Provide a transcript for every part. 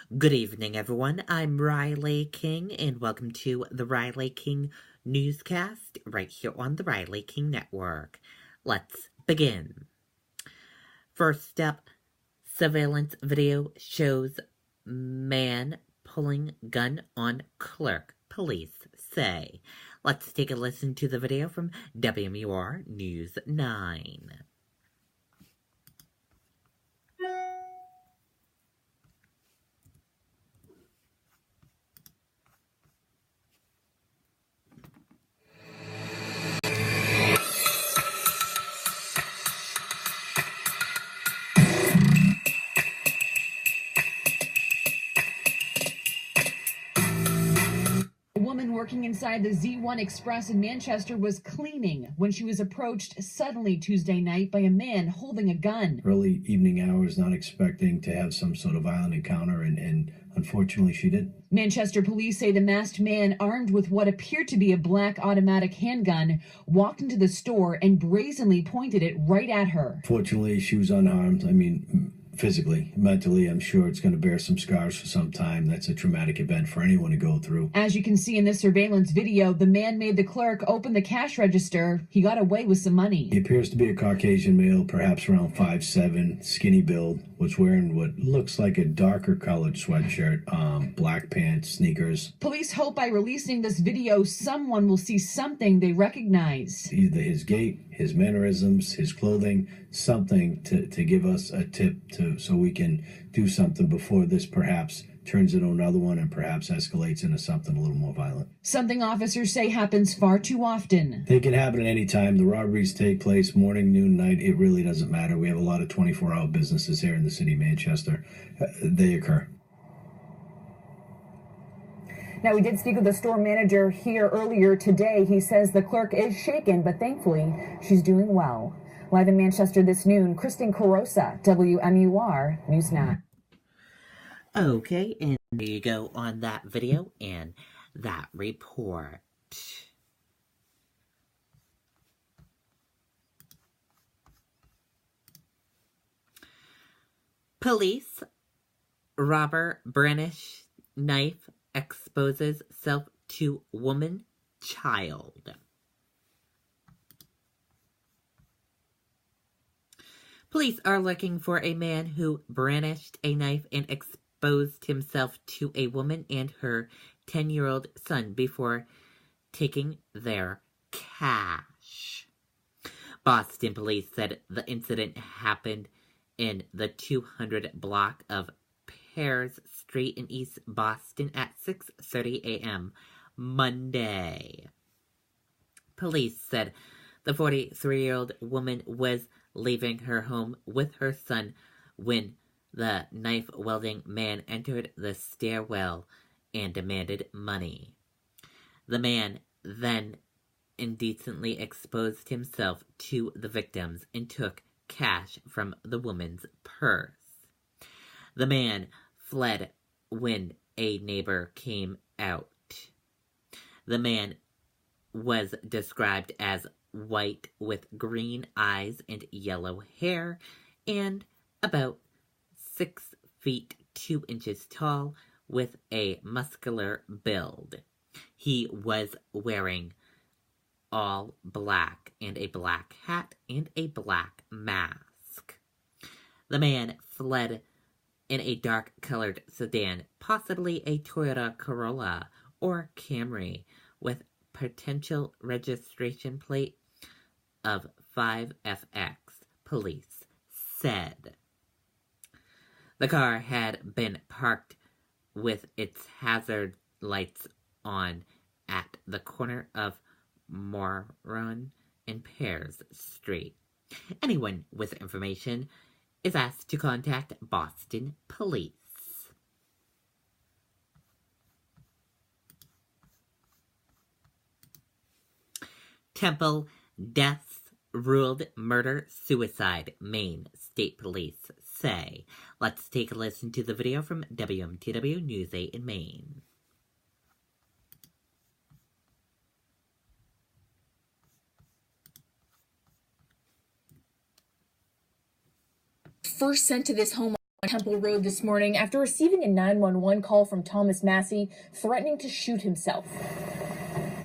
Good evening, everyone. I'm Riley King, and welcome to the Riley King Newscast right here on the Riley King Network. Let's begin. First up, surveillance video shows man pulling gun on clerk, police say. Let's take a listen to the video from WMUR News 9. A woman working inside the Z1 Express in Manchester was cleaning when she was approached suddenly Tuesday night by a man holding a gun. Early evening hours, not expecting to have some sort of violent encounter, and unfortunately she did. Manchester police say the masked man, armed with what appeared to be a black automatic handgun, walked into the store and brazenly pointed it right at her. Fortunately, she was unharmed. I mean, physically, mentally, I'm sure it's going to bear some scars for some time. That's a traumatic event for anyone to go through. As you can see in this surveillance video, the man made the clerk open the cash register. He got away with some money. He appears to be a Caucasian male, perhaps around 5'7", skinny build, was wearing what looks like a darker colored sweatshirt, black pants, sneakers. Police hope by releasing this video, someone will see something they recognize. Either his gait, his mannerisms, his clothing, something to give us a tip so we can do something before this perhaps turns into another one and perhaps escalates into something a little more violent. Something officers say happens far too often. They can happen at any time. The robberies take place morning, noon, night. It really doesn't matter. We have a lot of 24-hour businesses here in the city of Manchester. They occur. Now, we did speak with the store manager here earlier today. He says the clerk is shaken, but thankfully she's doing well. Live in Manchester this noon, Kristen Carosa, WMUR News 9. Okay, and there you go on that video and that report. Police, robber brandished knife exposes self to woman child. Police are looking for a man who brandished a knife and exposed himself to a woman and her 10-year-old son before taking their cash. Boston police said the incident happened in the 200 block of Pears Street in East Boston at 6:30 a.m. Monday. Police said the 43-year-old woman was leaving her home with her son when the knife-wielding man entered the stairwell and demanded money. The man then indecently exposed himself to the victims and took cash from the woman's purse. The man fled when a neighbor came out. The man was described as white with green eyes and yellow hair and about 6 feet 2 inches tall with a muscular build. He was wearing all black and a black hat and a black mask. The man fled in a dark-colored sedan, possibly a Toyota Corolla or Camry, with potential registration plate of 5FX, police said. The car had been parked with its hazard lights on at the corner of Moron and Pears Street. Anyone with information is asked to contact Boston Police. Temple deaths ruled murder-suicide, Maine State Police say. Let's take a listen to the video from WMTW News 8 in Maine. First sent to this home on Temple Road this morning after receiving a 911 call from Thomas Massey threatening to shoot himself.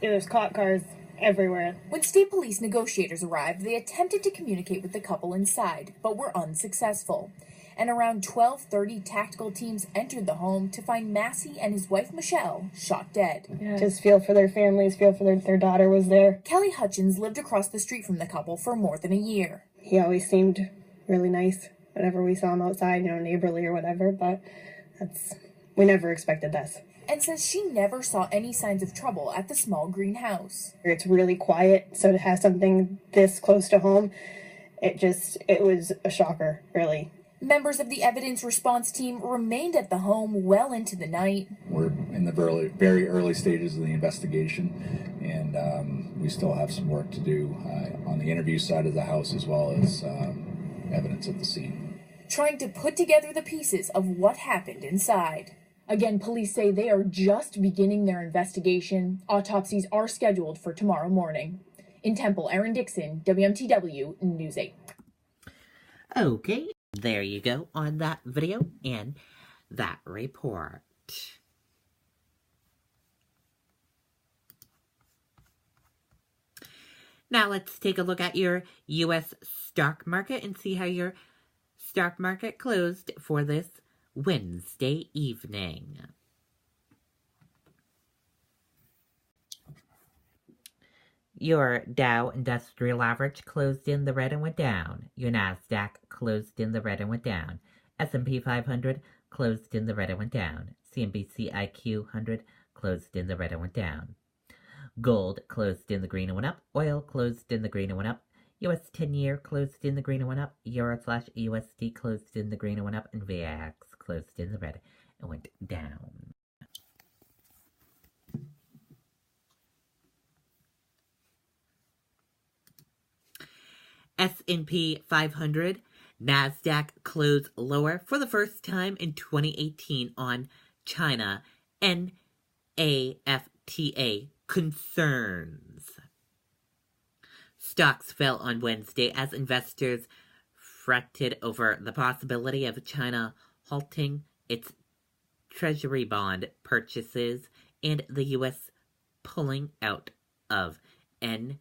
Yeah, there's cop cars everywhere. When state police negotiators arrived, they attempted to communicate with the couple inside, but were unsuccessful. And around 12:30, tactical teams entered the home to find Massey and his wife Michelle shot dead. Yeah. Just feel for their families, feel for their daughter was there. Kelly Hutchins lived across the street from the couple for more than a year. He always seemed really nice whenever we saw him outside, neighborly or whatever, but we never expected this. And says she never saw any signs of trouble at the small greenhouse. It's really quiet, so to have something this close to home, it was a shocker, really. Members of the evidence response team remained at the home well into the night. We're in the very early stages of the investigation, and we still have some work to do on the interview side of the house as well as evidence at the scene. Trying to put together the pieces of what happened inside. Again, police say they are just beginning their investigation. Autopsies are scheduled for tomorrow morning. In Temple, Erin Dixon, WMTW News 8. Okay, there you go on that video and that report. Now let's take a look at your U.S. stock market and see how your stock market closed for this Wednesday evening. Your Dow Industrial Average closed in the red and went down. Your Nasdaq closed in the red and went down. S&P 500 closed in the red and went down. CNBC IQ 100 closed in the red and went down. Gold closed in the green and went up. Oil closed in the green and went up. US 10-year closed in the green and went up. Euro/USD closed in the green and went up. And VIX closed in the red and went down. S&P 500, Nasdaq closed lower for the first time in 2018 on China NAFTA concerns. Stocks fell on Wednesday as investors fretted over the possibility of China halting its treasury bond purchases and the U.S. pulling out of NAFTA.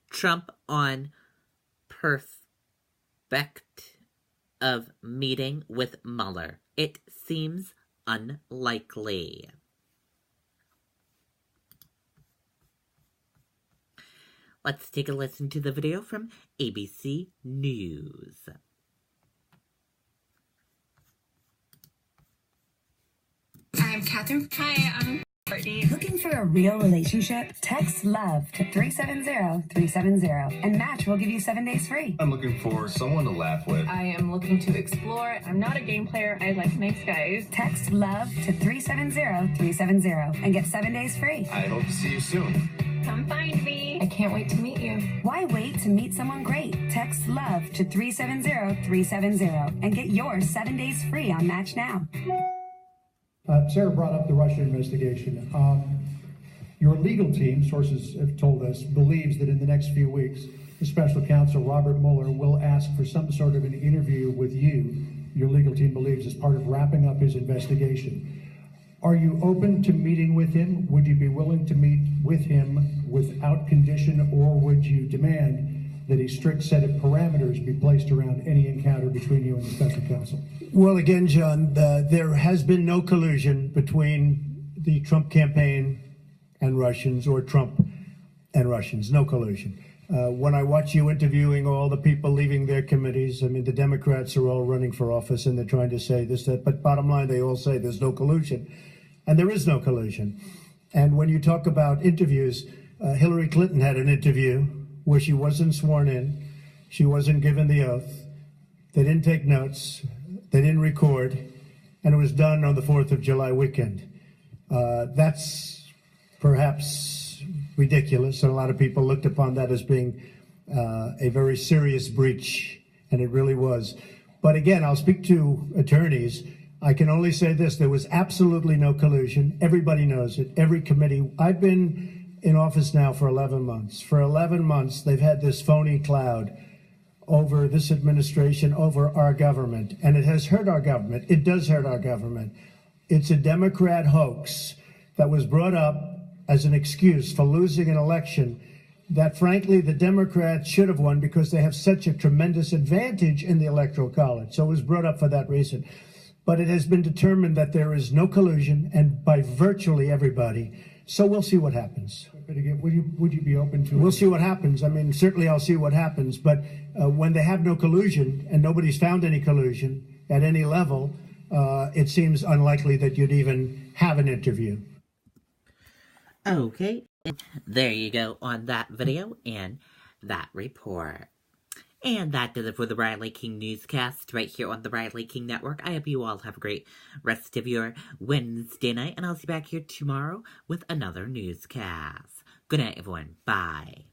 Trump on prospect of meeting with Mueller. It seems unlikely. Let's take a listen to the video from ABC News. I'm Catherine. Hi, I'm Courtney. Looking for a real relationship? Text LOVE to 370-370 and Match will give you 7 days free. I'm looking for someone to laugh with. I am looking to explore. I'm not a game player. I like nice guys. Text LOVE to 370-370 and get 7 days free. I hope to see you soon. Come find me. I can't wait to meet you. Why wait to meet someone great? Text LOVE to 370-370 and get yours 7 days free on Match now. Sarah brought up the Russia investigation. Your legal team, sources have told us, believes that in the next few weeks, the special counsel, Robert Mueller, will ask for some sort of an interview with you, your legal team believes, as part of wrapping up his investigation. Are you open to meeting with him? Would you be willing to meet with him without condition, or would you demand that a strict set of parameters be placed around any encounter between you and the special counsel? Well, again, John, there has been no collusion between the Trump campaign and Russians, or Trump and Russians. No collusion. When I watch you interviewing all the people leaving their committees, I mean, the Democrats are all running for office and they're trying to say this, that, but bottom line, they all say there's no collusion. And there is no collusion. And when you talk about interviews, Hillary Clinton had an interview where she wasn't sworn in, she wasn't given the oath, they didn't take notes, they didn't record, and it was done on the 4th of July weekend. That's perhaps ridiculous, and a lot of people looked upon that as being a very serious breach, and it really was. But again, I'll speak to attorneys. I can only say this: there was absolutely no collusion. Everybody knows it. Every committee. I've been in office now for 11 months. For 11 months, they've had this phony cloud over this administration, over our government, and it has hurt our government. It does hurt our government. It's a Democrat hoax that was brought up as an excuse for losing an election that, frankly, the Democrats should have won because they have such a tremendous advantage in the Electoral College. So it was brought up for that reason. But it has been determined that there is no collusion, and by virtually everybody. So we'll see what happens. But again, would you be open to? We'll see what happens. I mean, certainly I'll see what happens. But when they have no collusion and nobody's found any collusion at any level, it seems unlikely that you'd even have an interview. Okay, there you go on that video and that report. And that does it for the Riley King Newscast right here on the Riley King Network. I hope you all have a great rest of your Wednesday night, and I'll see you back here tomorrow with another newscast. Good night, everyone. Bye.